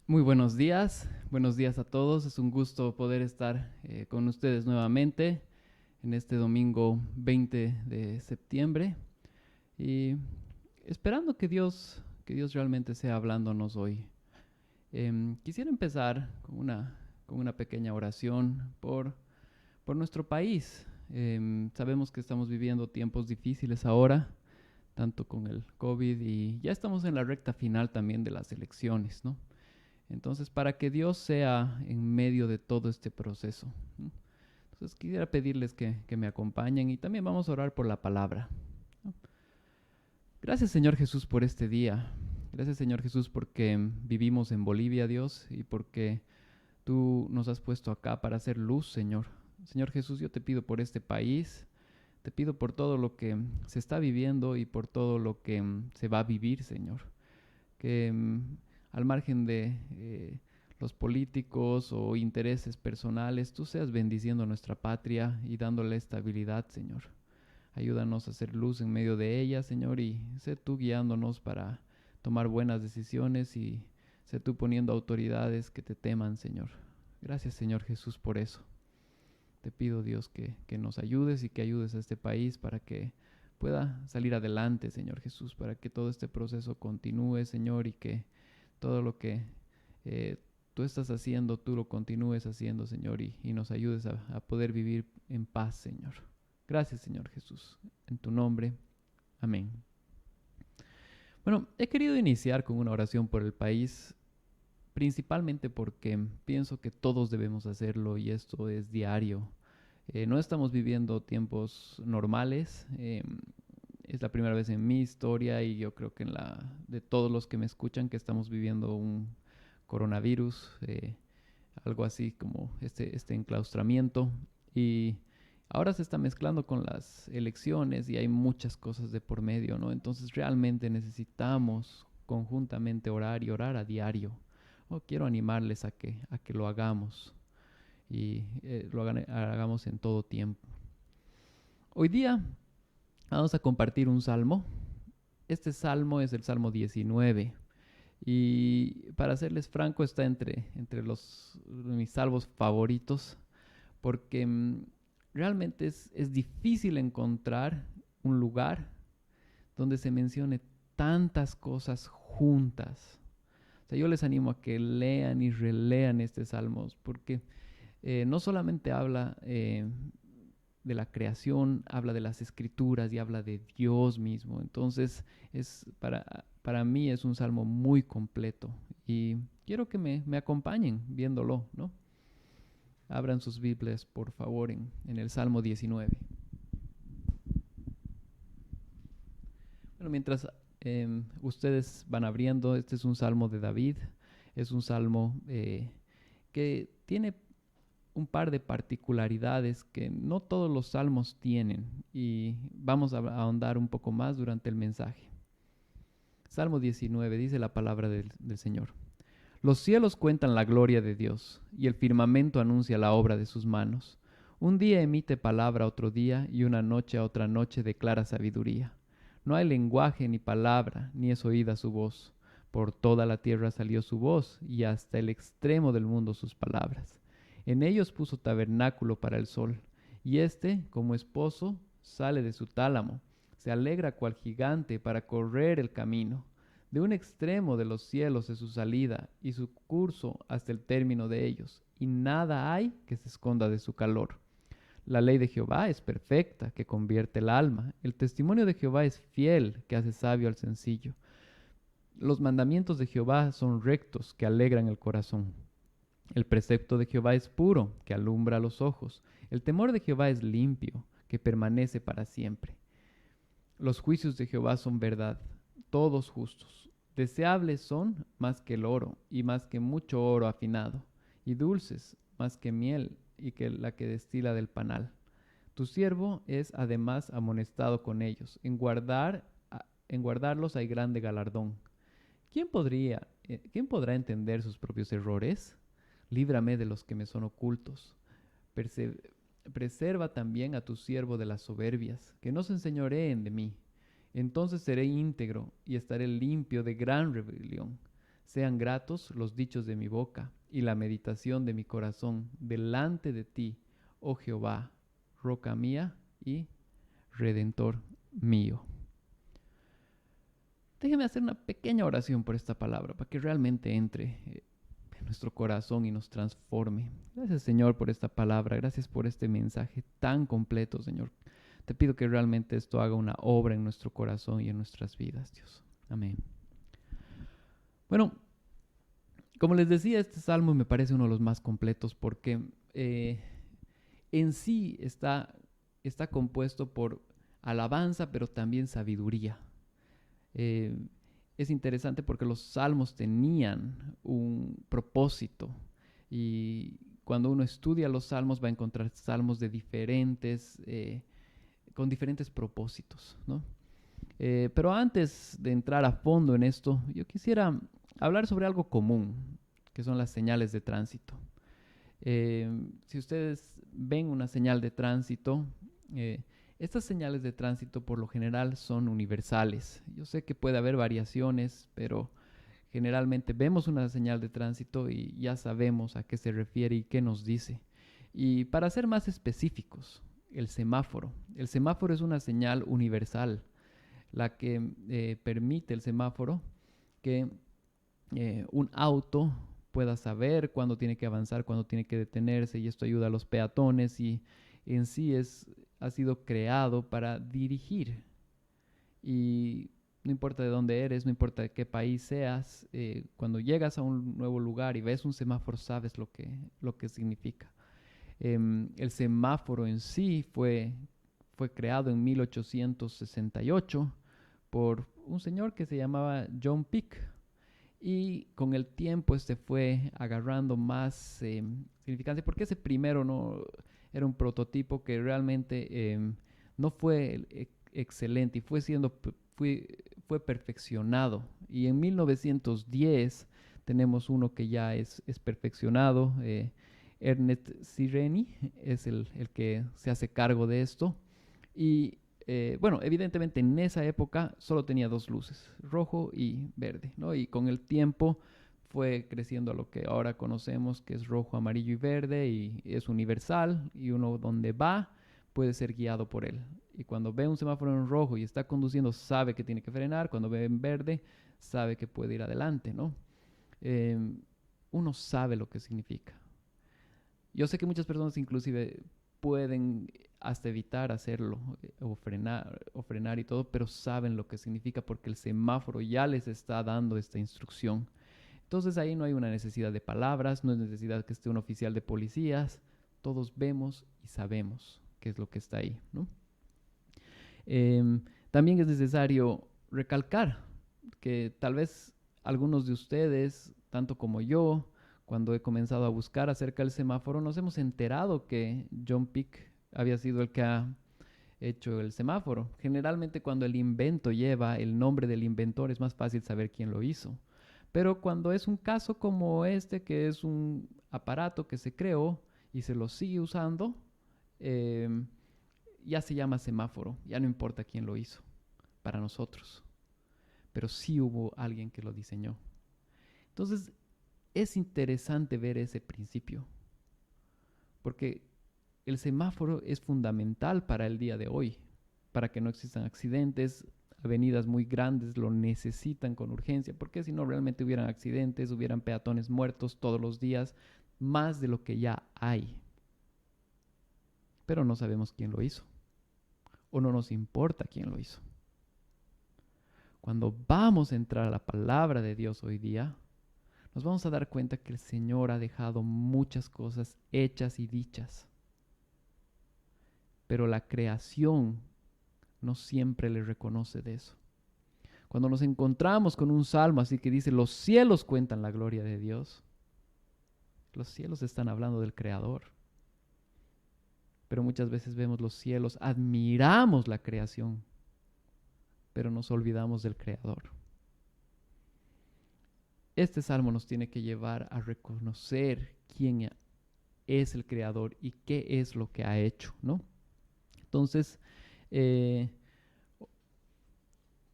Muy buenos días a todos. Es un gusto poder estar con ustedes nuevamente en este domingo 20 de septiembre y esperando que Dios realmente sea hablándonos hoy. Quisiera empezar con una pequeña oración por nuestro país. Sabemos que estamos viviendo tiempos difíciles ahora, tanto con el COVID y ya estamos en la recta final también de las elecciones, ¿no? Entonces, para que Dios sea en medio de todo este proceso. ¿No? Entonces, quisiera pedirles que me acompañen y también vamos a orar por la palabra. ¿No? Gracias, Señor Jesús, por este día. Gracias, Señor Jesús, porque vivimos en Bolivia, Dios, y porque tú nos has puesto acá para hacer luz, Señor. Señor Jesús, yo te pido por este país, te pido por todo lo que se está viviendo y por todo lo que se va a vivir, Señor. Que al margen de los políticos o intereses personales, tú seas bendiciendo nuestra patria y dándole estabilidad, Señor. Ayúdanos a hacer luz en medio de ella, Señor, y sé tú guiándonos para tomar buenas decisiones y sé tú poniendo autoridades que te teman, Señor. Gracias, Señor Jesús, por eso. Te pido, Dios, que nos ayudes y que ayudes a este país para que pueda salir adelante, Señor Jesús, para que todo este proceso continúe, Señor, y que todo lo que eh, tú estás haciendo, tú lo continúes haciendo, Señor, y nos ayudes a poder vivir en paz, Señor. Gracias, Señor Jesús. En tu nombre, amén. Bueno, he querido iniciar con una oración por el país, principalmente porque pienso que todos debemos hacerlo y esto es diario. No estamos viviendo tiempos normales. Es la primera vez en mi historia y yo creo que en la de todos los que me escuchan que estamos viviendo un coronavirus, algo así como este enclaustramiento. Y ahora se está mezclando con las elecciones y hay muchas cosas de por medio, ¿no? Entonces realmente necesitamos conjuntamente orar y orar a diario. Quiero animarles a que lo hagamos y hagamos en todo tiempo. Hoy día vamos a compartir un salmo. Este salmo es el Salmo 19. Y para serles franco, está entre mis salmos favoritos, porque realmente es difícil encontrar un lugar donde se mencione tantas cosas juntas. O sea, yo les animo a que lean y relean este salmos, porque no solamente habla de la creación, habla de las escrituras y habla de Dios mismo. Entonces, para mí es un salmo muy completo y quiero que me acompañen viéndolo, ¿no? Abran sus Biblias, por favor, en el Salmo 19. Bueno, mientras ustedes van abriendo, este es un salmo de David, es un salmo que tiene un par de particularidades que no todos los salmos tienen y vamos a ahondar un poco más durante el mensaje. Salmo 19 dice la palabra del Señor. Los cielos cuentan la gloria de Dios y el firmamento anuncia la obra de sus manos. Un día emite palabra a otro día y una noche a otra noche declara sabiduría. No hay lenguaje ni palabra, ni es oída su voz. Por toda la tierra salió su voz y hasta el extremo del mundo sus palabras. En ellos puso tabernáculo para el sol, y éste, como esposo, sale de su tálamo. Se alegra cual gigante para correr el camino. De un extremo de los cielos es su salida, y su curso hasta el término de ellos, y nada hay que se esconda de su calor. La ley de Jehová es perfecta, que convierte el alma. El testimonio de Jehová es fiel, que hace sabio al sencillo. Los mandamientos de Jehová son rectos, que alegran el corazón. El precepto de Jehová es puro, que alumbra los ojos. El temor de Jehová es limpio, que permanece para siempre. Los juicios de Jehová son verdad, todos justos. Deseables son más que el oro, y más que mucho oro afinado, y dulces más que miel, y que la que destila del panal. Tu siervo es además amonestado con ellos. En guardarlos hay grande galardón. ¿Quién podrá entender sus propios errores? Líbrame de los que me son ocultos. Perse- Preserva también a tu siervo de las soberbias, que no se enseñoreen de mí. Entonces seré íntegro y estaré limpio de gran rebelión. Sean gratos los dichos de mi boca y la meditación de mi corazón delante de ti, oh Jehová, roca mía y redentor mío. Déjeme hacer una pequeña oración por esta palabra para que realmente entre en nuestro corazón y nos transforme. Gracias, Señor, por esta palabra. Gracias por este mensaje tan completo, Señor. Te pido que realmente esto haga una obra en nuestro corazón y en nuestras vidas, Dios. Amén. Bueno, como les decía, este salmo me parece uno de los más completos porque en sí está compuesto por alabanza, pero también sabiduría. Es interesante porque los salmos tenían un propósito y cuando uno estudia los salmos va a encontrar salmos de con diferentes propósitos, ¿no? Pero antes de entrar a fondo en esto, yo quisiera hablar sobre algo común, que son las señales de tránsito. Si ustedes ven una señal de tránsito, estas señales de tránsito por lo general son universales. Yo sé que puede haber variaciones, pero generalmente vemos una señal de tránsito y ya sabemos a qué se refiere y qué nos dice. Y para ser más específicos, el semáforo. El semáforo es una señal universal, la que permite el semáforo que un auto pueda saber cuándo tiene que avanzar, cuándo tiene que detenerse, y esto ayuda a los peatones y en sí ha sido creado para dirigir. Y no importa de dónde eres, no importa de qué país seas, cuando llegas a un nuevo lugar y ves un semáforo, sabes lo que significa. El semáforo en sí fue creado en 1868 por un señor que se llamaba John Peake. Y con el tiempo este fue agarrando más significancia, porque ese primero no era un prototipo que realmente no fue excelente y fue perfeccionado. Y en 1910 tenemos uno que ya es perfeccionado. Ernest Sireni es el que se hace cargo de esto. Y bueno, evidentemente en esa época solo tenía dos luces, rojo y verde, ¿no? Y con el tiempo fue creciendo a lo que ahora conocemos, que es rojo, amarillo y verde, y es universal, y uno donde va puede ser guiado por él. Y cuando ve un semáforo en rojo y está conduciendo, sabe que tiene que frenar. Cuando ve en verde, sabe que puede ir adelante, ¿no? Eh, Uno sabe lo que significa. Yo sé que muchas personas inclusive pueden hasta evitar hacerlo o frenar y todo, pero saben lo que significa porque el semáforo ya les está dando esta instrucción. Entonces ahí no hay una necesidad de palabras, no es necesidad que esté un oficial de policías, todos vemos y sabemos qué es lo que está ahí, ¿no? También es necesario recalcar que tal vez algunos de ustedes, tanto como yo, cuando he comenzado a buscar acerca del semáforo, nos hemos enterado que John Peake había sido el que ha hecho el semáforo. Generalmente cuando el invento lleva el nombre del inventor es más fácil saber quién lo hizo. Pero cuando es un caso como este, que es un aparato que se creó y se lo sigue usando, eh, ya se llama semáforo, ya no importa quién lo hizo para nosotros, pero sí hubo alguien que lo diseñó. Entonces, es interesante ver ese principio, porque el semáforo es fundamental para el día de hoy, para que no existan accidentes. Avenidas muy grandes lo necesitan con urgencia, porque si no realmente hubieran accidentes, hubieran peatones muertos todos los días, más de lo que ya hay. Pero no sabemos quién lo hizo, o no nos importa quién lo hizo. Cuando vamos a entrar a la palabra de Dios hoy día, nos vamos a dar cuenta que el Señor ha dejado muchas cosas hechas y dichas. Pero la creación no siempre le reconoce de eso. Cuando nos encontramos con un salmo así que dice, los cielos cuentan la gloria de Dios, los cielos están hablando del Creador. Pero muchas veces vemos los cielos, admiramos la creación, pero nos olvidamos del Creador. Este salmo nos tiene que llevar a reconocer quién es el Creador y qué es lo que ha hecho, ¿no? Entonces,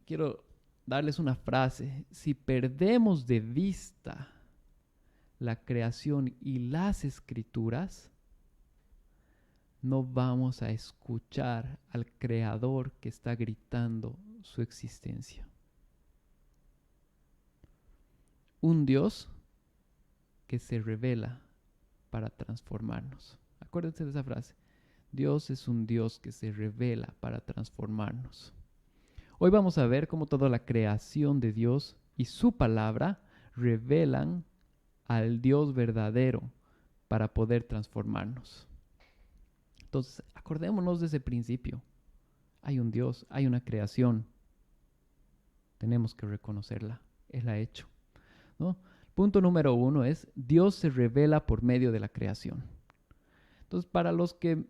quiero darles una frase. Si perdemos de vista la creación y las escrituras, no vamos a escuchar al Creador que está gritando su existencia. Un Dios que se revela para transformarnos. Acuérdense de esa frase. Dios es un Dios que se revela para transformarnos. Hoy vamos a ver cómo toda la creación de Dios y su palabra revelan al Dios verdadero para poder transformarnos. Entonces, acordémonos de ese principio. Hay un Dios, hay una creación. Tenemos que reconocerla. Él la ha hecho, ¿no? Punto número 1 es, Dios se revela por medio de la creación. Entonces, para los que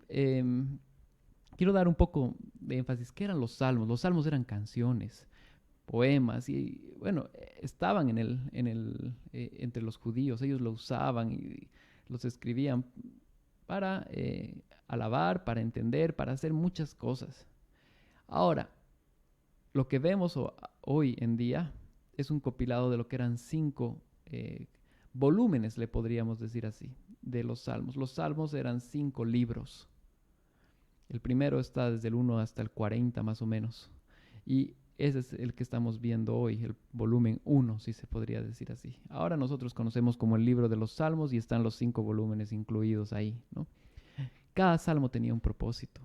quiero dar un poco de énfasis, ¿qué eran los salmos? Los salmos eran canciones, poemas, y bueno, estaban entre los judíos. Ellos lo usaban y los escribían para alabar, para entender, para hacer muchas cosas. Ahora, lo que vemos hoy en día es un compilado de lo que eran 5 volúmenes, le podríamos decir así, de los salmos. Los salmos eran 5 libros. El primero está desde el 1 hasta el 40 más o menos. Y ese es el que estamos viendo hoy, el volumen 1, si se podría decir así. Ahora nosotros conocemos como el libro de los salmos y están los 5 volúmenes incluidos ahí, ¿no? Cada salmo tenía un propósito.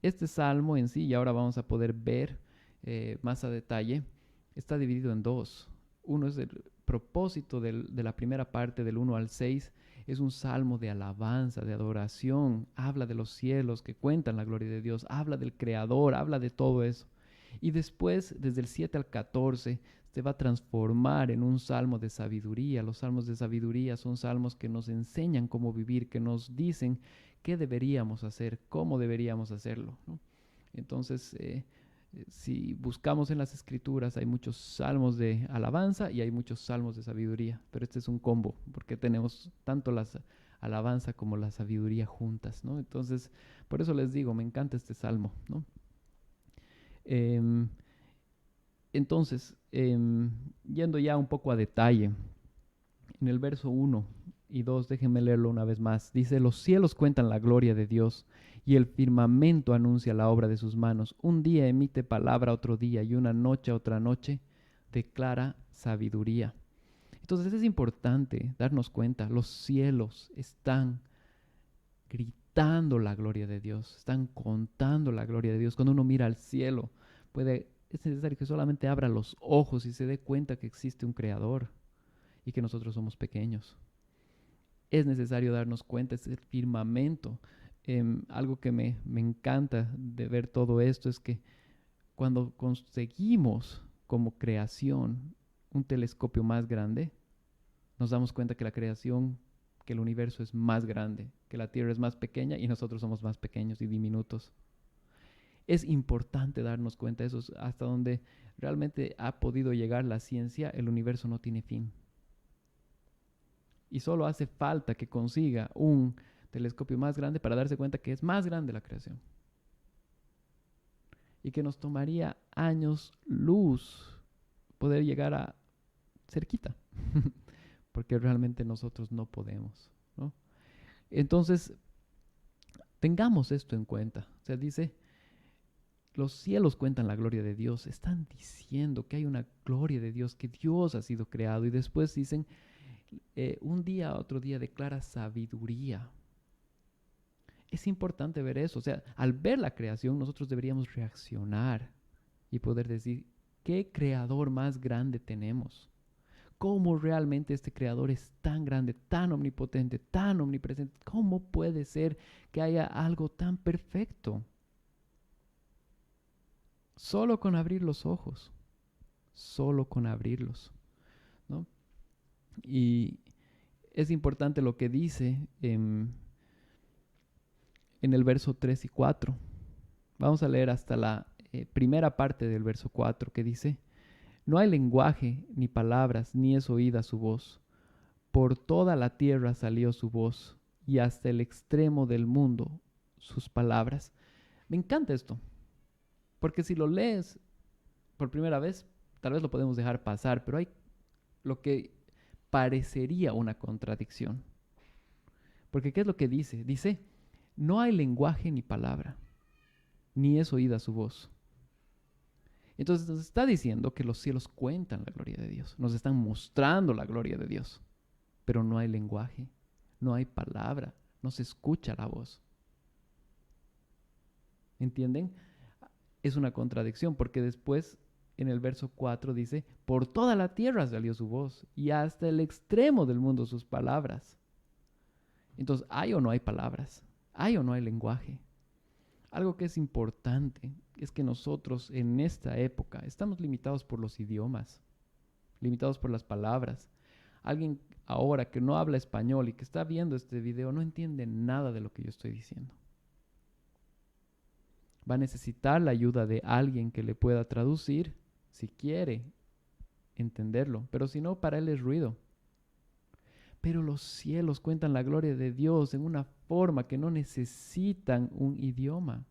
Este salmo en sí, y ahora vamos a poder ver más a detalle, está dividido en 2. Uno es el propósito de la primera parte, del 1 al 6, es un salmo de alabanza, de adoración, habla de los cielos que cuentan la gloria de Dios, habla del Creador, habla de todo eso. Y después, desde el 7 al 14, se va a transformar en un salmo de sabiduría. Los salmos de sabiduría son salmos que nos enseñan cómo vivir, que nos dicen qué deberíamos hacer, cómo deberíamos hacerlo, ¿no? Entonces, si buscamos en las escrituras, hay muchos salmos de alabanza y hay muchos salmos de sabiduría, pero este es un combo, porque tenemos tanto la alabanza como la sabiduría juntas, ¿no? Entonces, por eso les digo, me encanta este salmo, ¿no? Entonces, yendo ya un poco a detalle, en el verso 1 y 2, déjenme leerlo una vez más. Dice, los cielos cuentan la gloria de Dios y el firmamento anuncia la obra de sus manos. Un día emite palabra a otro día y una noche a otra noche declara sabiduría. Entonces es importante darnos cuenta, los cielos están gritando la gloria de Dios, están contando la gloria de Dios. Cuando uno mira al cielo, es necesario que solamente abra los ojos y se dé cuenta que existe un creador y que nosotros somos pequeños. Es necesario darnos cuenta, es el firmamento. Algo que me encanta de ver todo esto es que cuando conseguimos como creación un telescopio más grande, nos damos cuenta que la creación, que el universo es más grande, que la Tierra es más pequeña y nosotros somos más pequeños y diminutos. Es importante darnos cuenta de eso. Hasta donde realmente ha podido llegar la ciencia, el universo no tiene fin. Y solo hace falta que consiga un telescopio más grande para darse cuenta que es más grande la creación. Y que nos tomaría años luz poder llegar a cerquita. Porque realmente nosotros no podemos, ¿no? Entonces, tengamos esto en cuenta. O sea, dice, los cielos cuentan la gloria de Dios. Están diciendo que hay una gloria de Dios, que Dios ha sido creado. Y después dicen, un día a otro día declara sabiduría. Es importante ver eso. O sea, al ver la creación, nosotros deberíamos reaccionar y poder decir, ¿qué creador más grande tenemos? ¿Cómo realmente este creador es tan grande, tan omnipotente, tan omnipresente? ¿Cómo puede ser que haya algo tan perfecto? Solo con abrir los ojos. Solo con abrirlos, ¿no? Y es importante lo que dice en el verso 3 y 4. Vamos a leer hasta la primera parte del verso 4 que dice, no hay lenguaje ni palabras, ni es oída su voz. Por toda la tierra salió su voz, y hasta el extremo del mundo sus palabras. Me encanta esto, porque si lo lees por primera vez, tal vez lo podemos dejar pasar, pero hay lo que parecería una contradicción. Porque ¿qué es lo que dice? Dice, no hay lenguaje ni palabra, ni es oída su voz. Entonces nos está diciendo que los cielos cuentan la gloria de Dios, nos están mostrando la gloria de Dios, pero no hay lenguaje, no hay palabra, no se escucha la voz. ¿Entienden? Es una contradicción porque después en el verso 4 dice, por toda la tierra salió su voz y hasta el extremo del mundo sus palabras. Entonces, ¿hay o no hay palabras? ¿Hay o no hay lenguaje? Algo que es importante es que nosotros en esta época estamos limitados por los idiomas, limitados por las palabras. Alguien ahora que no habla español y que está viendo este video no entiende nada de lo que yo estoy diciendo. Va a necesitar la ayuda de alguien que le pueda traducir si quiere entenderlo, pero si no, para él es ruido. Pero los cielos cuentan la gloria de Dios en una forma que no necesitan un idioma,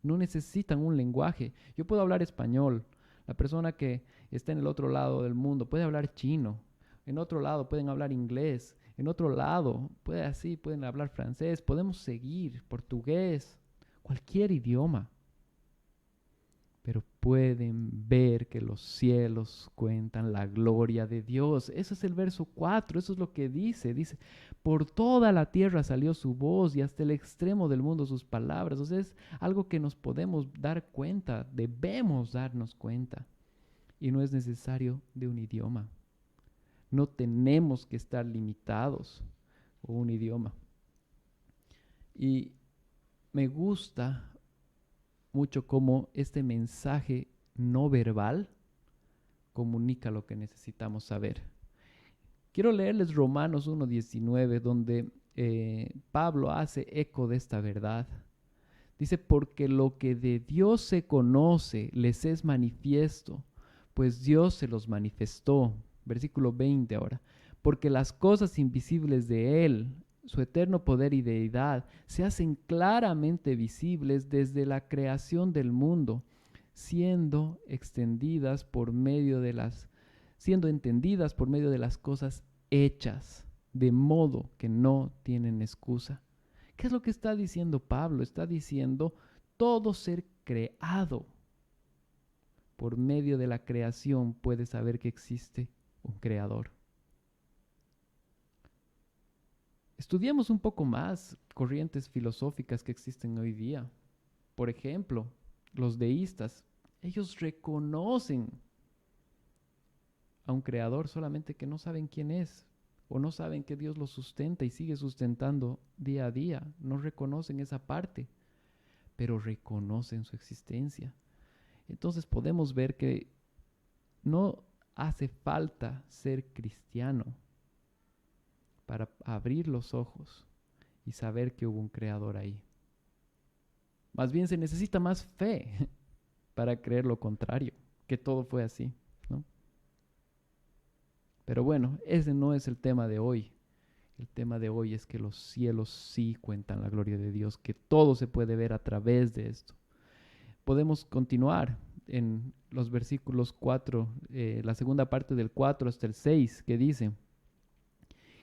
no necesitan un lenguaje. Yo puedo hablar español, la persona que está en el otro lado del mundo puede hablar chino, en otro lado pueden hablar inglés, en otro lado pueden hablar francés, podemos seguir portugués, cualquier idioma. Pero pueden ver que los cielos cuentan la gloria de Dios. Eso es el verso 4, eso es lo que dice. Dice, por toda la tierra salió su voz y hasta el extremo del mundo sus palabras. O sea, es algo que nos podemos dar cuenta, debemos darnos cuenta. Y no es necesario de un idioma. No tenemos que estar limitados por un idioma. Y me gusta mucho cómo este mensaje no verbal comunica lo que necesitamos saber. Quiero leerles Romanos 1:19, donde Pablo hace eco de esta verdad. Dice, porque lo que de Dios se conoce les es manifiesto, pues Dios se los manifestó. Versículo 20 ahora. Porque las cosas invisibles de Él, su eterno poder y deidad, se hacen claramente visibles desde la creación del mundo, siendo entendidas por medio de las cosas hechas, de modo que no tienen excusa. ¿Qué es lo que está diciendo Pablo? Está diciendo todo ser creado por medio de la creación puede saber que existe un creador. Estudiemos un poco más corrientes filosóficas que existen hoy día. Por ejemplo, los deístas, ellos reconocen a un creador, solamente que no saben quién es, o no saben que Dios los sustenta y sigue sustentando día a día. No reconocen esa parte, pero reconocen su existencia. Entonces podemos ver que no hace falta ser cristiano para abrir los ojos y saber que hubo un creador ahí. Más bien se necesita más fe para creer lo contrario, que todo fue así, ¿no? Pero bueno, ese no es el tema de hoy. El tema de hoy es que los cielos sí cuentan la gloria de Dios, que todo se puede ver a través de esto. Podemos continuar en los versículos 4, la segunda parte del 4 hasta el 6, que dice,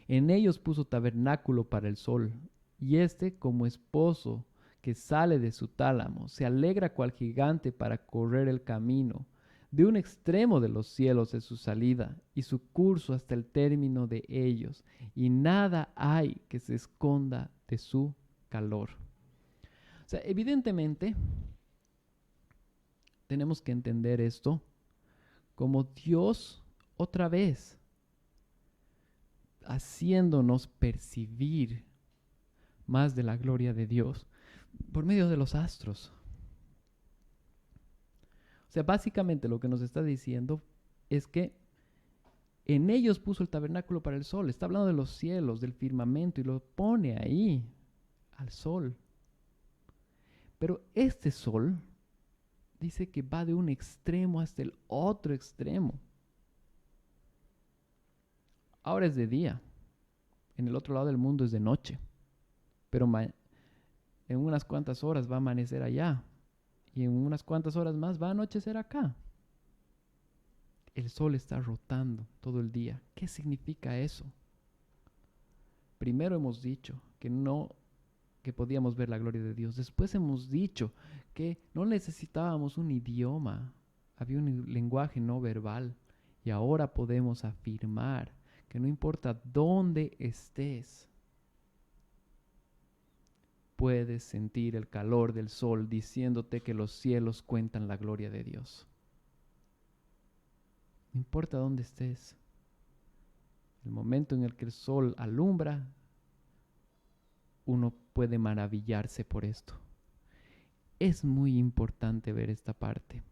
en ellos puso tabernáculo para el sol, y éste como esposo que sale de su tálamo, se alegra cual gigante para correr el camino. De un extremo de los cielos es su salida, y su curso hasta el término de ellos, y nada hay que se esconda de su calor. O sea, evidentemente, tenemos que entender esto como Dios otra vez haciéndonos percibir más de la gloria de Dios por medio de los astros. O sea, básicamente lo que nos está diciendo es que en ellos puso el tabernáculo para el sol. Está hablando de los cielos, del firmamento, y lo pone ahí, al sol. Pero este sol dice que va de un extremo hasta el otro extremo. Ahora es de día, en el otro lado del mundo es de noche, pero en unas cuantas horas va a amanecer allá y en unas cuantas horas más va a anochecer acá. el sol está rotando todo el día. ¿Qué significa eso? Primero hemos dicho que podíamos ver la gloria de Dios. Después hemos dicho que no necesitábamos un idioma, había un lenguaje no verbal. Y ahora podemos afirmar que no importa dónde estés, puedes sentir el calor del sol diciéndote que los cielos cuentan la gloria de Dios. No importa dónde estés. El momento en el que el sol alumbra, uno puede maravillarse por esto. Es muy importante ver esta parte.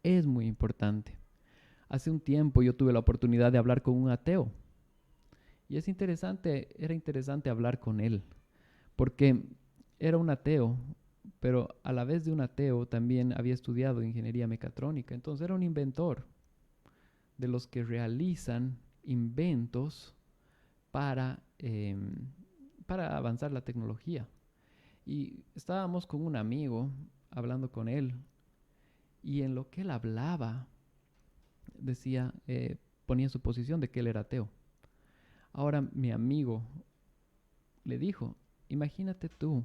Es muy importante. Hace un tiempo yo tuve la oportunidad de hablar con un ateo. Y era interesante hablar con él, porque era un ateo, pero a la vez de un ateo también había estudiado ingeniería mecatrónica. Entonces era un inventor de los que realizan inventos para avanzar la tecnología. Y estábamos con un amigo hablando con él, y en lo que él hablaba, decía, ponía su posición de que él era ateo. Ahora mi amigo le dijo, imagínate tú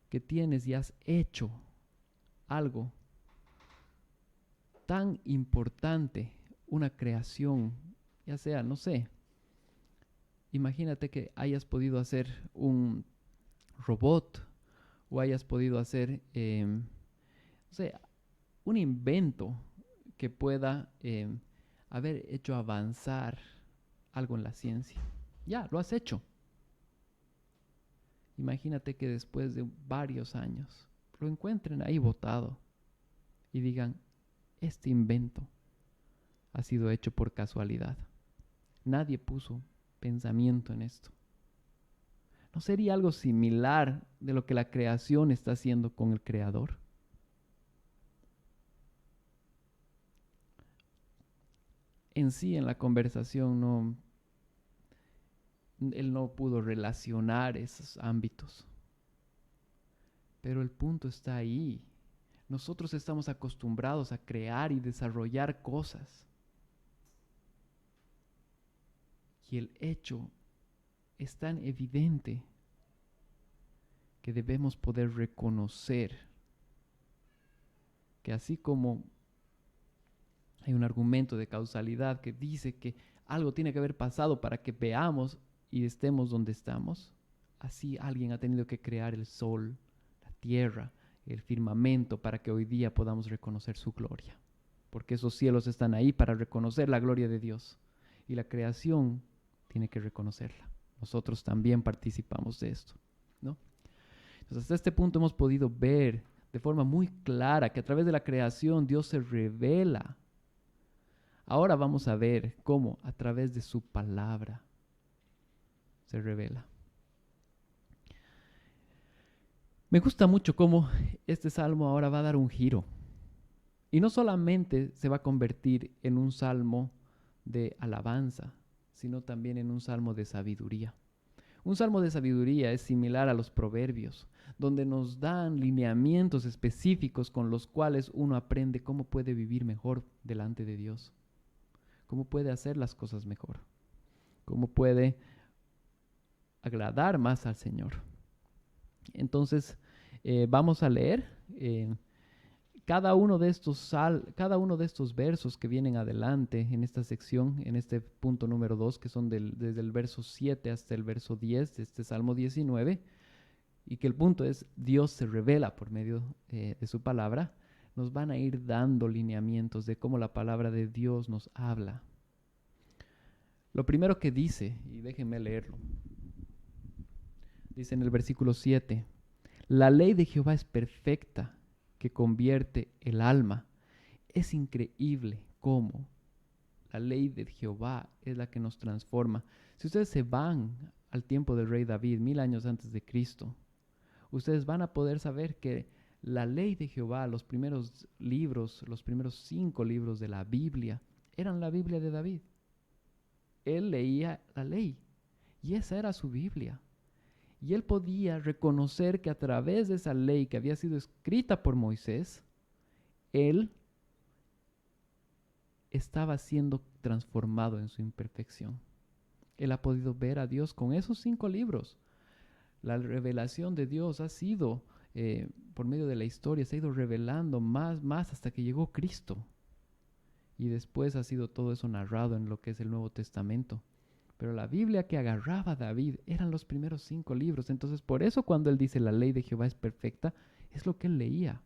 que tienes y has hecho algo tan importante, una creación, ya sea, no sé, imagínate que hayas podido hacer un robot o hayas podido hacer, no sé, un invento que pueda haber hecho avanzar algo en la ciencia. Ya, lo has hecho. Imagínate que después de varios años lo encuentren ahí botado y digan, este invento ha sido hecho por casualidad. Nadie puso pensamiento en esto. ¿No sería algo similar de lo que la creación está haciendo con el creador? En sí, en la conversación, él no pudo relacionar esos ámbitos. Pero el punto está ahí. Nosotros estamos acostumbrados a crear y desarrollar cosas. Y el hecho es tan evidente que debemos poder reconocer que así como hay un argumento de causalidad que dice que algo tiene que haber pasado para que veamos y estemos donde estamos, así alguien ha tenido que crear el sol, la tierra, el firmamento para que hoy día podamos reconocer su gloria. Porque esos cielos están ahí para reconocer la gloria de Dios. Y la creación tiene que reconocerla. Nosotros también participamos de esto, ¿no? Entonces, hasta este punto hemos podido ver de forma muy clara que a través de la creación Dios se revela. Ahora vamos a ver cómo a través de su palabra se revela. Me gusta mucho cómo este salmo ahora va a dar un giro. Y no solamente se va a convertir en un salmo de alabanza, sino también en un salmo de sabiduría. Un salmo de sabiduría es similar a los proverbios, donde nos dan lineamientos específicos con los cuales uno aprende cómo puede vivir mejor delante de Dios, cómo puede hacer las cosas mejor, cómo puede agradar más al Señor. Entonces, vamos a leer cada uno de estos versos que vienen adelante en esta sección, en este punto número 2, que son desde el verso 7 hasta el verso 10 de este Salmo 19, y que el punto es, Dios se revela por medio de su palabra, nos van a ir dando lineamientos de cómo la palabra de Dios nos habla. Lo primero que dice, y déjenme leerlo, dice en el versículo 7, la ley de Jehová es perfecta, que convierte el alma. Es increíble cómo la ley de Jehová es la que nos transforma. Si ustedes se van al tiempo del rey David, 1000 años antes de Cristo, ustedes van a poder saber que la ley de Jehová, los primeros libros, los primeros 5 libros de la Biblia, eran la Biblia de David. Él leía la ley y esa era su Biblia. Y él podía reconocer que a través de esa ley que había sido escrita por Moisés, él estaba siendo transformado en su imperfección. Él ha podido ver a Dios con esos 5 libros. La revelación de Dios ha sido, por medio de la historia, se ha ido revelando más hasta que llegó Cristo. Y después ha sido todo eso narrado en lo que es el Nuevo Testamento. Pero la Biblia que agarraba David eran los primeros 5 libros. Entonces, por eso cuando él dice la ley de Jehová es perfecta, es lo que él leía.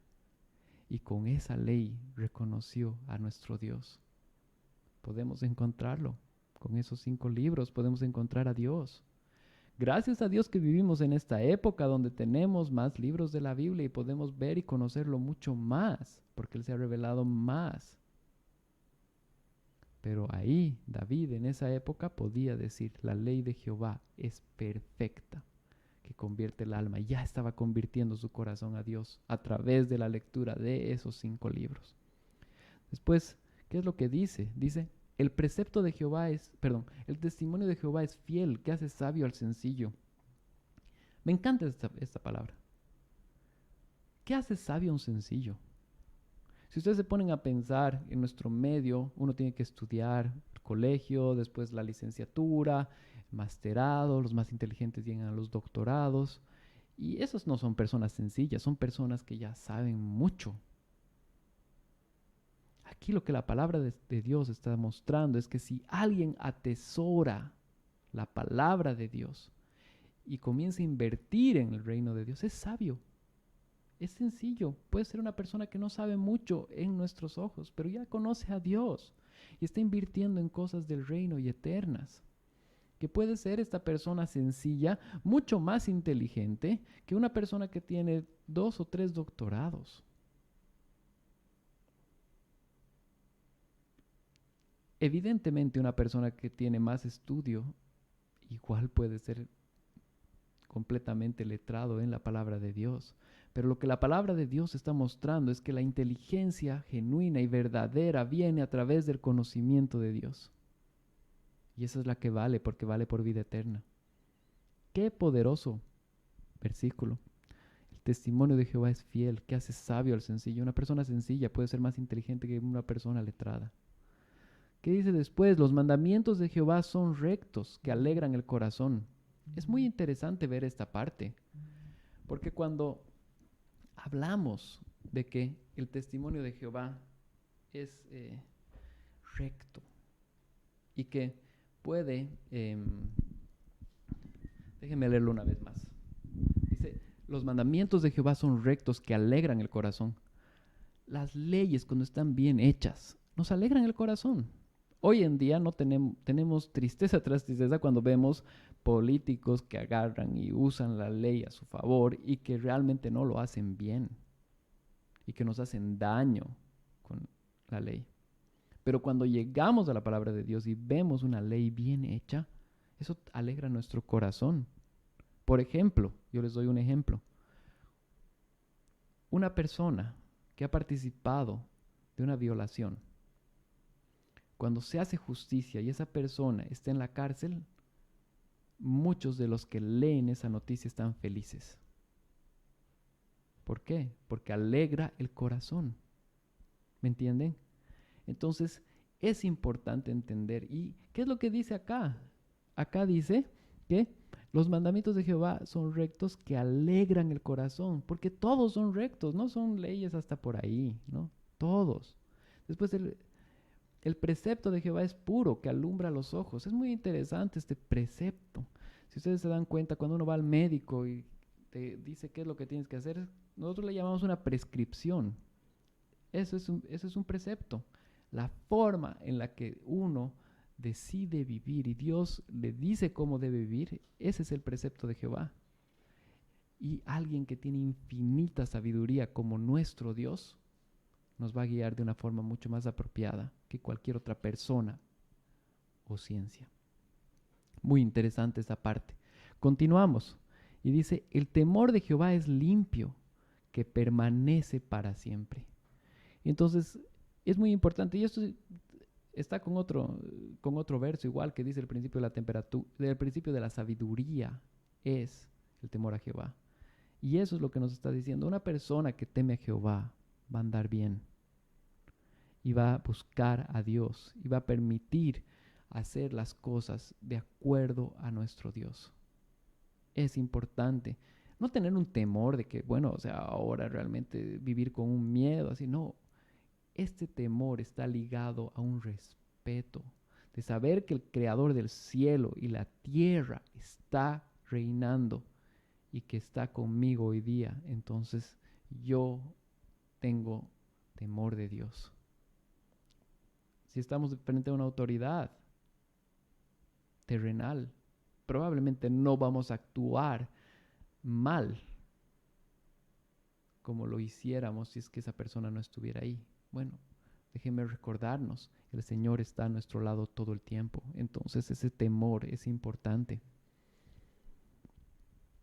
Y con esa ley reconoció a nuestro Dios. Podemos encontrarlo. Con esos 5 libros podemos encontrar a Dios. Gracias a Dios que vivimos en esta época donde tenemos más libros de la Biblia y podemos ver y conocerlo mucho más, porque Él se ha revelado más. Pero ahí David en esa época podía decir, la ley de Jehová es perfecta, que convierte el alma. Ya estaba convirtiendo su corazón a Dios a través de la lectura de esos 5 libros. Después, ¿qué es lo que dice? Dice, el testimonio de Jehová es fiel, que hace sabio al sencillo. Me encanta esta palabra. ¿Qué hace sabio a un sencillo? Si ustedes se ponen a pensar en nuestro medio, uno tiene que estudiar colegio, después la licenciatura, masterado, los más inteligentes llegan a los doctorados. Y esos no son personas sencillas, son personas que ya saben mucho. Aquí lo que la palabra de Dios está mostrando es que si alguien atesora la palabra de Dios y comienza a invertir en el reino de Dios, es sabio. Es sencillo. Puede ser una persona que no sabe mucho en nuestros ojos, pero ya conoce a Dios y está invirtiendo en cosas del reino y eternas. Que puede ser esta persona sencilla mucho más inteligente que una persona que tiene 2 o 3 doctorados. Evidentemente una persona que tiene más estudio igual puede ser completamente letrado en la palabra de Dios. Pero lo que la palabra de Dios está mostrando es que la inteligencia genuina y verdadera viene a través del conocimiento de Dios. Y esa es la que vale, porque vale por vida eterna. Qué poderoso versículo. El testimonio de Jehová es fiel, que hace sabio al sencillo. Una persona sencilla puede ser más inteligente que una persona letrada. ¿Qué dice después? Los mandamientos de Jehová son rectos, que alegran el corazón. Es muy interesante ver esta parte, porque cuando hablamos de que el testimonio de Jehová es recto y que puede, déjenme leerlo una vez más. Dice, los mandamientos de Jehová son rectos que alegran el corazón. Las leyes cuando están bien hechas nos alegran el corazón. Hoy en día no tenemos tristeza tras tristeza cuando vemos políticos que agarran y usan la ley a su favor y que realmente no lo hacen bien y que nos hacen daño con la ley. Pero cuando llegamos a la palabra de Dios y vemos una ley bien hecha, eso alegra nuestro corazón. Por ejemplo, yo les doy un ejemplo. Una persona que ha participado de una violación, cuando se hace justicia y esa persona está en la cárcel, muchos de los que leen esa noticia están felices. ¿Por qué? Porque alegra el corazón. ¿Me entienden? Entonces, es importante entender. ¿Y qué es lo que dice acá? Acá dice que los mandamientos de Jehová son rectos que alegran el corazón, porque todos son rectos, no son leyes hasta por ahí, ¿no? Todos. Después el precepto de Jehová es puro, que alumbra los ojos. Es muy interesante este precepto. Si ustedes se dan cuenta, cuando uno va al médico y te dice qué es lo que tienes que hacer, nosotros le llamamos una prescripción. Eso es un precepto. La forma en la que uno decide vivir y Dios le dice cómo debe vivir, ese es el precepto de Jehová. Y alguien que tiene infinita sabiduría como nuestro Dios nos va a guiar de una forma mucho más apropiada que cualquier otra persona o ciencia. Muy interesante esa parte. Continuamos. Y dice, el temor de Jehová es limpio, que permanece para siempre. Entonces, es muy importante. Y esto está con otro verso igual que dice el principio de la temperatura, el principio de la sabiduría es el temor a Jehová. Y eso es lo que nos está diciendo. Una persona que teme a Jehová va a andar bien. y va a buscar a Dios y va a permitir hacer las cosas de acuerdo a nuestro Dios. Es importante no tener un temor de que, bueno, o sea, ahora realmente vivir con un miedo, así, no. Este temor está ligado a un respeto, de saber que el creador del cielo y la tierra está reinando y que está conmigo hoy día. Entonces yo tengo temor de Dios. Si estamos frente a una autoridad terrenal, probablemente no vamos a actuar mal como lo hiciéramos si es que esa persona no estuviera ahí. Bueno, déjenme recordarnos, el Señor está a nuestro lado todo el tiempo. Entonces ese temor es importante.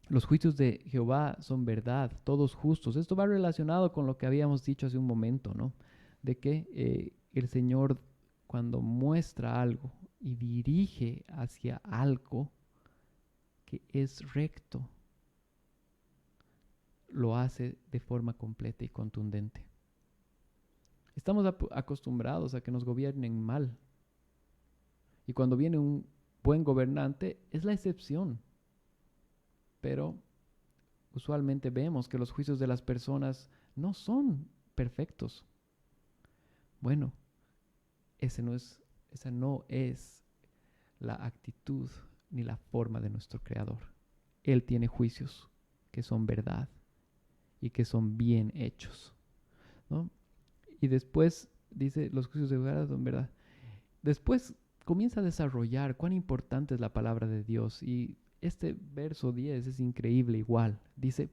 Los juicios de Jehová son verdad, todos justos. Esto va relacionado con lo que habíamos dicho hace un momento, ¿no? De que el Señor, cuando muestra algo y dirige hacia algo que es recto, lo hace de forma completa y contundente. Estamos acostumbrados a que nos gobiernen mal. Y cuando viene un buen gobernante, es la excepción. Pero usualmente vemos que los juicios de las personas no son perfectos. Bueno, esa no es la actitud ni la forma de nuestro Creador. Él tiene juicios que son verdad y que son bien hechos, ¿no? Y después dice, los juicios de Jehová son verdad. Después comienza a desarrollar cuán importante es la palabra de Dios. Y este verso 10 es increíble igual. Dice,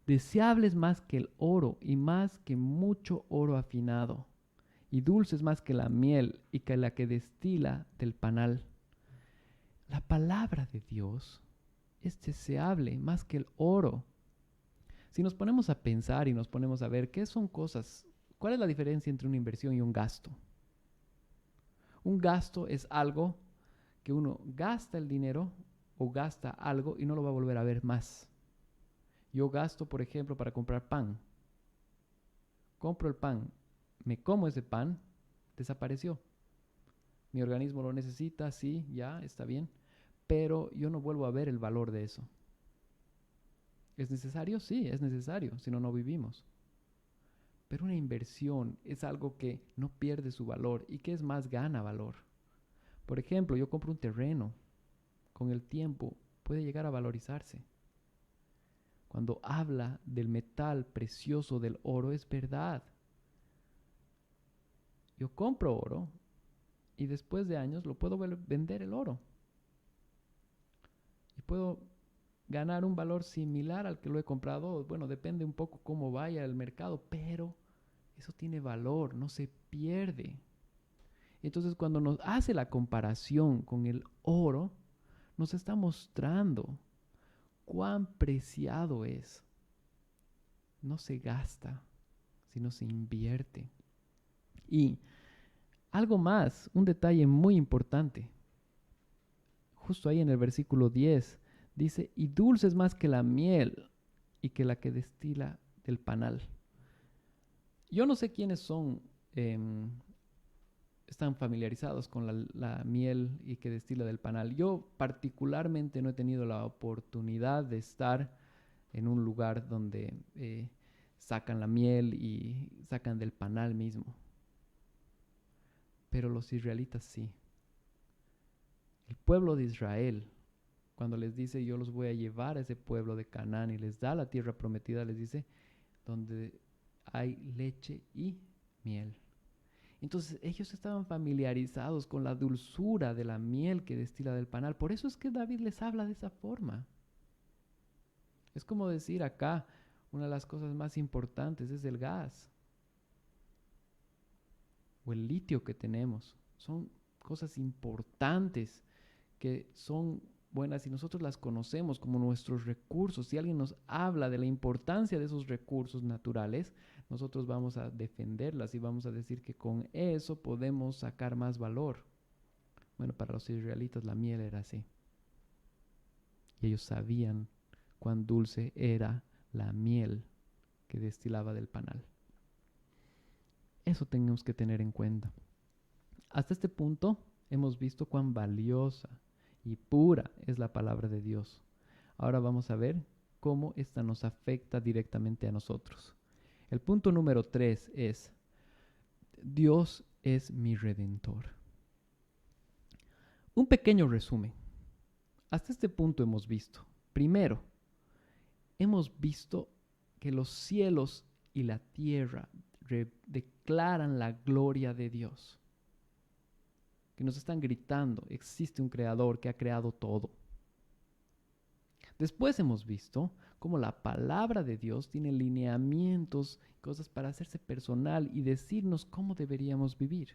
deseables más que el oro y más que mucho oro afinado, y dulces más que la miel y que la que destila del panal. La palabra de Dios es deseable más que el oro. Si nos ponemos a pensar y nos ponemos a ver qué son cosas, ¿cuál es la diferencia entre una inversión y un gasto? Un gasto es algo que uno gasta el dinero o gasta algo y no lo va a volver a ver más. Yo gasto, por ejemplo, para comprar pan. Compro el pan, me como ese pan, desapareció. Mi organismo lo necesita, sí, ya, está bien, pero yo no vuelvo a ver el valor de eso. ¿Es necesario? Sí, es necesario, si no, no vivimos. Pero una inversión es algo que no pierde su valor y que es más gana valor. Por ejemplo, yo compro un terreno, con el tiempo puede llegar a valorizarse. Cuando habla del metal precioso del oro, es verdad. Yo compro oro y después de años lo puedo vender el oro. Y puedo ganar un valor similar al que lo he comprado. Bueno, depende un poco cómo vaya el mercado, pero eso tiene valor, no se pierde. Entonces, cuando nos hace la comparación con el oro, nos está mostrando cuán preciado es. No se gasta, sino se invierte. Y algo más, un detalle muy importante. Justo ahí en el versículo 10 dice, y dulce es más que la miel y que la que destila del panal. Yo no sé quiénes están familiarizados con la miel y que destila del panal. Yo particularmente no he tenido la oportunidad de estar en un lugar donde sacan la miel y sacan del panal mismo. Pero los israelitas sí. El pueblo de Israel, cuando les dice yo los voy a llevar a ese pueblo de Canaán y les da la tierra prometida, les dice donde hay leche y miel. Entonces ellos estaban familiarizados con la dulzura de la miel que destila del panal. Por eso es que David les habla de esa forma. Es como decir acá, una de las cosas más importantes es el gas o el litio que tenemos. Son cosas importantes que son buenas y nosotros las conocemos como nuestros recursos. Si alguien nos habla de la importancia de esos recursos naturales, nosotros vamos a defenderlas y vamos a decir que con eso podemos sacar más valor. Bueno, para los israelitas la miel era así. Y ellos sabían cuán dulce era la miel que destilaba del panal. Eso tenemos que tener en cuenta. Hasta este punto hemos visto cuán valiosa y pura es la palabra de Dios. Ahora vamos a ver cómo esta nos afecta directamente a nosotros. El punto número 3 es: Dios es mi redentor. Un pequeño resumen. Hasta este punto hemos visto. Primero, hemos visto que los cielos y la tierra declaran la gloria de Dios. Que nos están gritando, existe un creador que ha creado todo. Después hemos visto cómo la palabra de Dios tiene lineamientos, cosas para hacerse personal y decirnos cómo deberíamos vivir.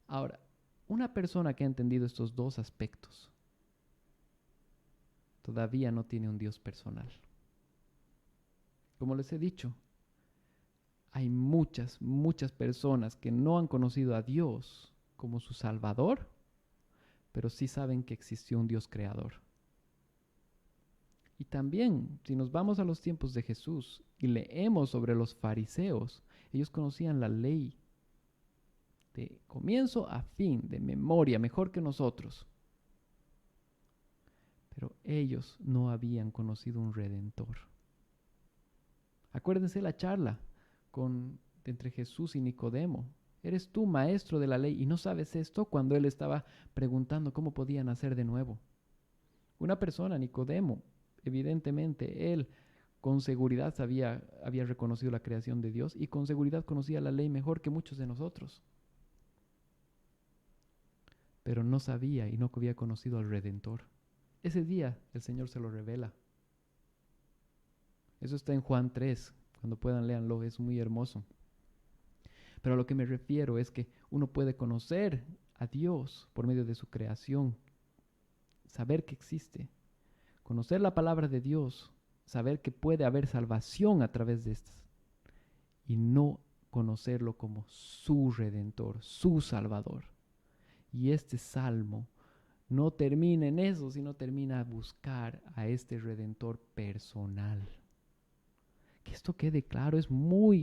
Ahora, una persona que ha entendido estos dos aspectos todavía no tiene un Dios personal. Como les he dicho, hay muchas personas que no han conocido a Dios como su Salvador, pero sí saben que existió un Dios creador. Y también, si nos vamos a los tiempos de Jesús y leemos sobre los fariseos, ellos conocían la ley de comienzo a fin, de memoria, mejor que nosotros. Pero ellos no habían conocido un redentor. Acuérdense la charla entre Jesús y Nicodemo. ¿Eres tú maestro de la ley y no sabes esto? Cuando él estaba preguntando cómo podían nacer de nuevo. Una persona, Nicodemo, evidentemente él con seguridad había reconocido la creación de Dios y con seguridad conocía la ley mejor que muchos de nosotros. Pero no sabía y no había conocido al Redentor. Ese día el Señor se lo revela. Eso está en Juan 3. Cuando puedan, léanlo, es muy hermoso. Pero a lo que me refiero es que uno puede conocer a Dios por medio de su creación, saber que existe, conocer la palabra de Dios, saber que puede haber salvación a través de estas, y no conocerlo como su Redentor, su Salvador. Y este salmo no termina en eso, sino termina a buscar a este Redentor personal. Que esto quede claro,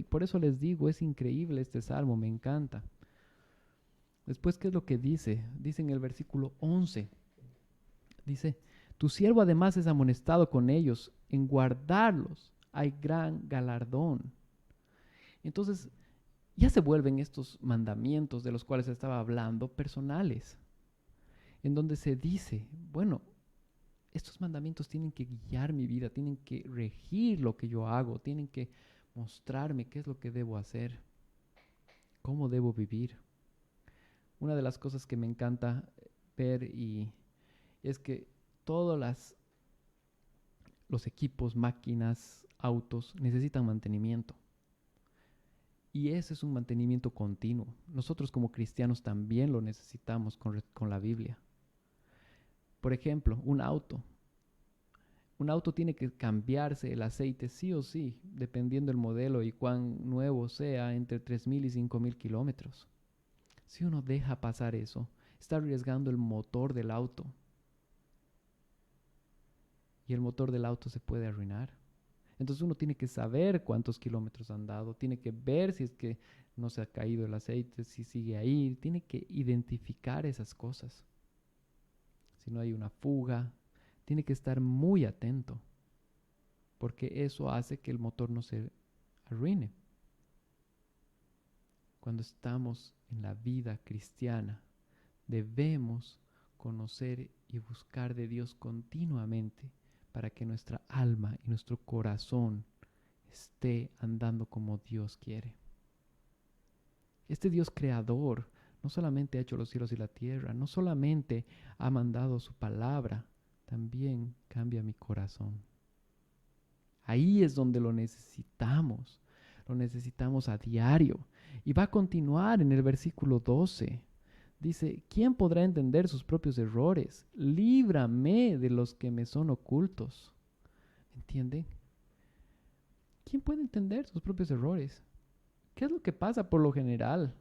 por eso les digo, es increíble este salmo, me encanta. Después, ¿qué es lo que dice? Dice en el versículo 11, dice: tu siervo además es amonestado con ellos, en guardarlos hay gran galardón. Entonces, ya se vuelven estos mandamientos de los cuales estaba hablando personales, en donde se dice, bueno, estos mandamientos tienen que guiar mi vida, tienen que regir lo que yo hago, tienen que mostrarme qué es lo que debo hacer, cómo debo vivir. Una de las cosas que me encanta ver es que todos los equipos, máquinas, autos necesitan mantenimiento. Y ese es un mantenimiento continuo. Nosotros como cristianos también lo necesitamos con la Biblia. Por ejemplo, un auto. Un auto tiene que cambiarse el aceite sí o sí, dependiendo del modelo y cuán nuevo sea, entre 3.000 y 5.000 kilómetros. Si uno deja pasar eso, está arriesgando el motor del auto. Y el motor del auto se puede arruinar. Entonces uno tiene que saber cuántos kilómetros han dado, tiene que ver si es que no se ha caído el aceite, si sigue ahí, tiene que identificar esas cosas. Si no hay una fuga, tiene que estar muy atento, porque eso hace que el motor no se arruine. Cuando estamos en la vida cristiana, debemos conocer y buscar de Dios continuamente para que nuestra alma y nuestro corazón esté andando como Dios quiere. Este Dios creador no solamente ha hecho los cielos y la tierra, no solamente ha mandado su palabra, también cambia mi corazón. Ahí es donde lo necesitamos a diario. Y va a continuar en el versículo 12. Dice: ¿quién podrá entender sus propios errores? Líbrame de los que me son ocultos. ¿Entienden? ¿Quién puede entender sus propios errores? ¿Qué es lo que pasa por lo general?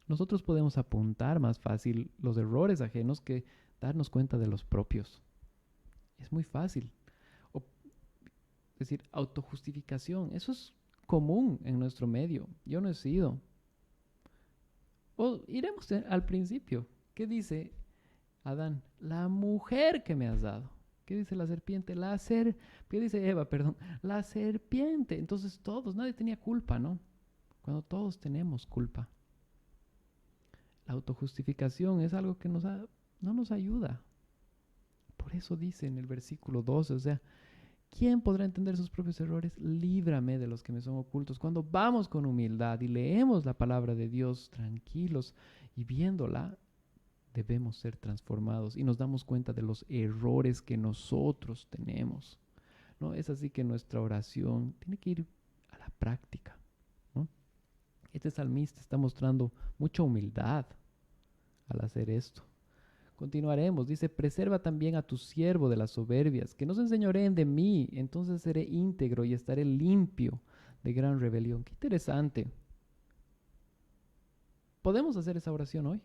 Nosotros podemos apuntar más fácil los errores ajenos que darnos cuenta de los propios. Es muy fácil. Es decir, autojustificación. Eso es común en nuestro medio. Yo no he sido. O iremos al principio. ¿Qué dice Adán? La mujer que me has dado. ¿Qué dice la serpiente? ¿Qué dice Eva? Perdón. La serpiente. Entonces todos, nadie tenía culpa, ¿no? Cuando todos tenemos culpa. La autojustificación es algo que no nos ayuda. Por eso dice en el versículo 12, o sea, ¿quién podrá entender sus propios errores? Líbrame de los que me son ocultos. Cuando vamos con humildad y leemos la palabra de Dios tranquilos y viéndola, debemos ser transformados y nos damos cuenta de los errores que nosotros tenemos, ¿no? Es así que nuestra oración tiene que ir a la práctica, ¿no? Este salmista está mostrando mucha humildad al hacer esto. Continuaremos, dice, preserva también a tu siervo de las soberbias, que no se enseñoreen de mí, entonces seré íntegro y estaré limpio de gran rebelión. Qué interesante. ¿Podemos hacer esa oración hoy?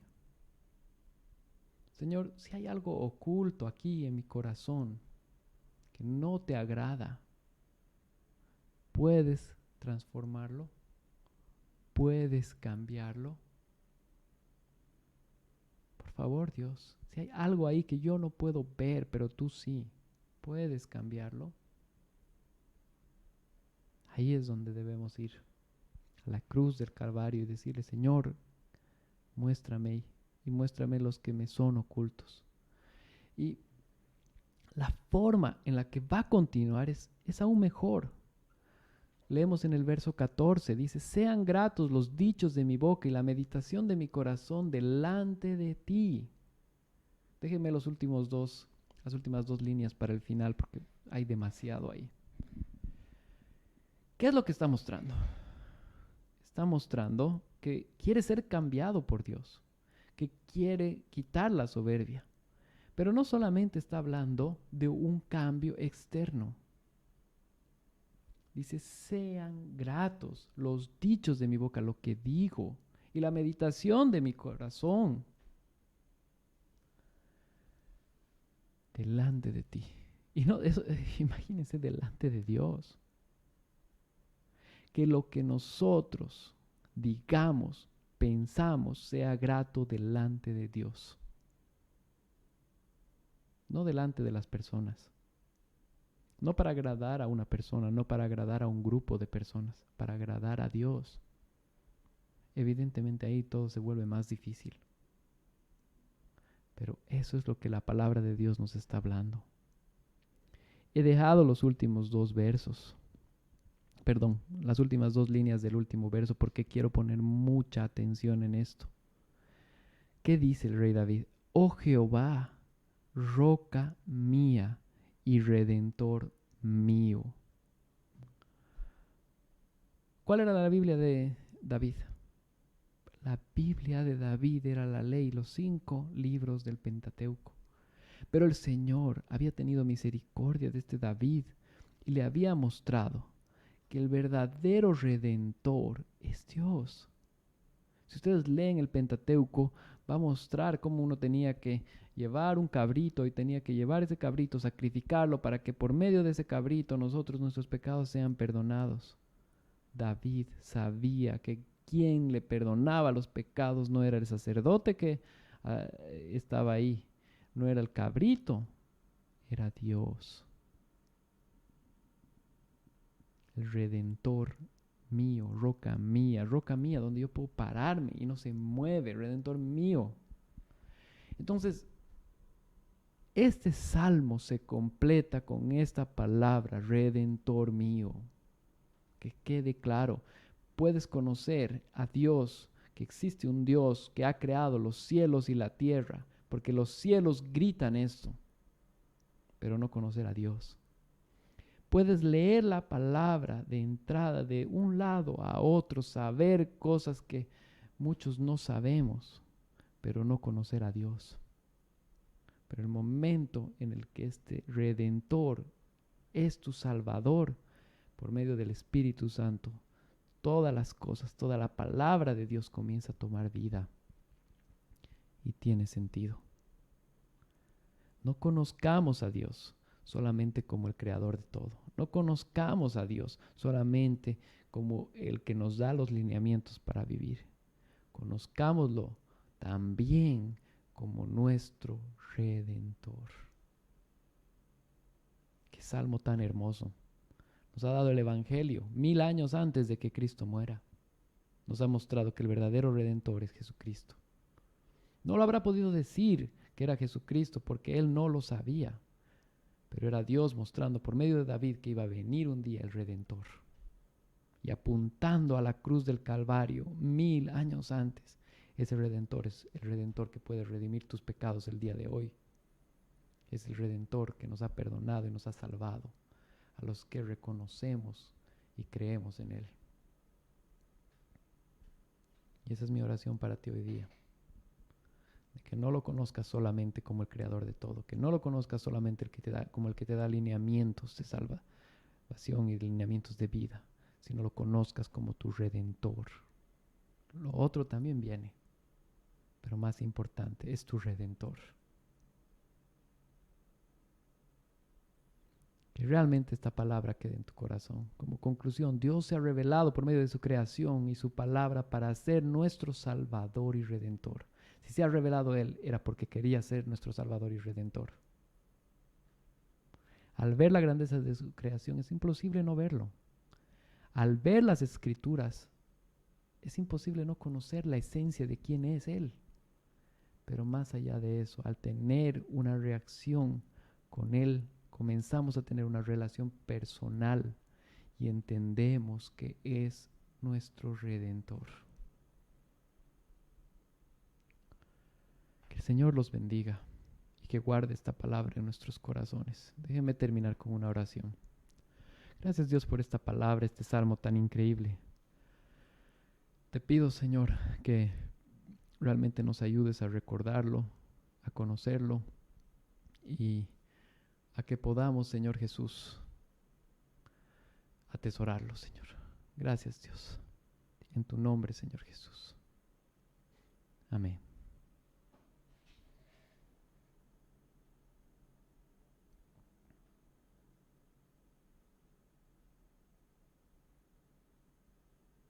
Señor, si hay algo oculto aquí en mi corazón que no te agrada, ¿puedes transformarlo? ¿Puedes cambiarlo? Por favor, Dios, si hay algo ahí que yo no puedo ver, pero tú sí, ¿puedes cambiarlo? Ahí es donde debemos ir, a la cruz del Calvario y decirle, Señor, muéstrame y muéstrame los que me son ocultos. Y la forma en la que va a continuar es aún mejor. Leemos en el verso 14, dice, sean gratos los dichos de mi boca y la meditación de mi corazón delante de ti. Déjenme las últimas dos líneas para el final porque hay demasiado ahí. ¿Qué es lo que está mostrando? Está mostrando que quiere ser cambiado por Dios, que quiere quitar la soberbia. Pero no solamente está hablando de un cambio externo. Dice, sean gratos los dichos de mi boca, lo que digo, y la meditación de mi corazón delante de ti. Y no, eso, imagínense delante de Dios. Que lo que nosotros digamos, pensamos, sea grato delante de Dios. No delante de las personas. No para agradar a una persona, no para agradar a un grupo de personas, para agradar a Dios. Evidentemente ahí todo se vuelve más difícil. Pero eso es lo que la palabra de Dios nos está hablando. He dejado los últimos dos versos. Perdón, las últimas dos líneas del último verso porque quiero poner mucha atención en esto. ¿Qué dice el rey David? Oh Jehová, roca mía y redentor mío. ¿Cuál era la Biblia de David? La Biblia de David era la ley, los 5 libros del Pentateuco. Pero el Señor había tenido misericordia de este David y le había mostrado que el verdadero redentor es Dios. Si ustedes leen el Pentateuco, va a mostrar cómo uno tenía que llevar un cabrito y tenía que llevar ese cabrito, sacrificarlo para que por medio de ese cabrito nuestros pecados sean perdonados. David sabía que quien le perdonaba los pecados no era el sacerdote que estaba ahí, no era el cabrito, era Dios. El redentor mío, roca mía, donde yo puedo pararme y no se mueve, redentor mío. Entonces, este salmo se completa con esta palabra, redentor mío. Que quede claro, puedes conocer a Dios, que existe un Dios que ha creado los cielos y la tierra, porque los cielos gritan esto, pero no conocer a Dios. Puedes leer la palabra de entrada de un lado a otro, saber cosas que muchos no sabemos, pero no conocer a Dios. Pero el momento en el que este Redentor es tu Salvador, por medio del Espíritu Santo, todas las cosas, toda la palabra de Dios comienza a tomar vida y tiene sentido. No conozcamos a Dios solamente como el creador de todo. No conozcamos a Dios solamente como el que nos da los lineamientos para vivir. Conozcámoslo también como nuestro Redentor. Qué salmo tan hermoso. Nos ha dado el Evangelio 1000 años antes de que Cristo muera. Nos ha mostrado que el verdadero Redentor es Jesucristo. No lo habrá podido decir que era Jesucristo porque él no lo sabía, pero era Dios mostrando por medio de David que iba a venir un día el Redentor. Y apuntando a la cruz del Calvario 1000 años antes, ese Redentor es el Redentor que puede redimir tus pecados el día de hoy. Es el Redentor que nos ha perdonado y nos ha salvado a los que reconocemos y creemos en Él. Y esa es mi oración para ti hoy día. De que no lo conozcas solamente como el creador de todo, que no lo conozcas solamente como el que te da lineamientos de salvación y lineamientos de vida, sino lo conozcas como tu Redentor. Lo otro también viene, pero más importante es tu Redentor. Que realmente esta palabra quede en tu corazón. Como conclusión, Dios se ha revelado por medio de su creación y su palabra para ser nuestro Salvador y Redentor. Si se ha revelado Él, era porque quería ser nuestro Salvador y Redentor. Al ver la grandeza de su creación, es imposible no verlo. Al ver las Escrituras, es imposible no conocer la esencia de quién es Él. Pero más allá de eso, al tener una reacción con Él, comenzamos a tener una relación personal y entendemos que es nuestro Redentor. Que el Señor los bendiga y que guarde esta palabra en nuestros corazones. Déjenme terminar con una oración. Gracias, Dios, por esta palabra, este salmo tan increíble. Te pido, Señor, que realmente nos ayudes a recordarlo, a conocerlo y a que podamos, Señor Jesús, atesorarlo, Señor. Gracias, Dios. En tu nombre, Señor Jesús. Amén.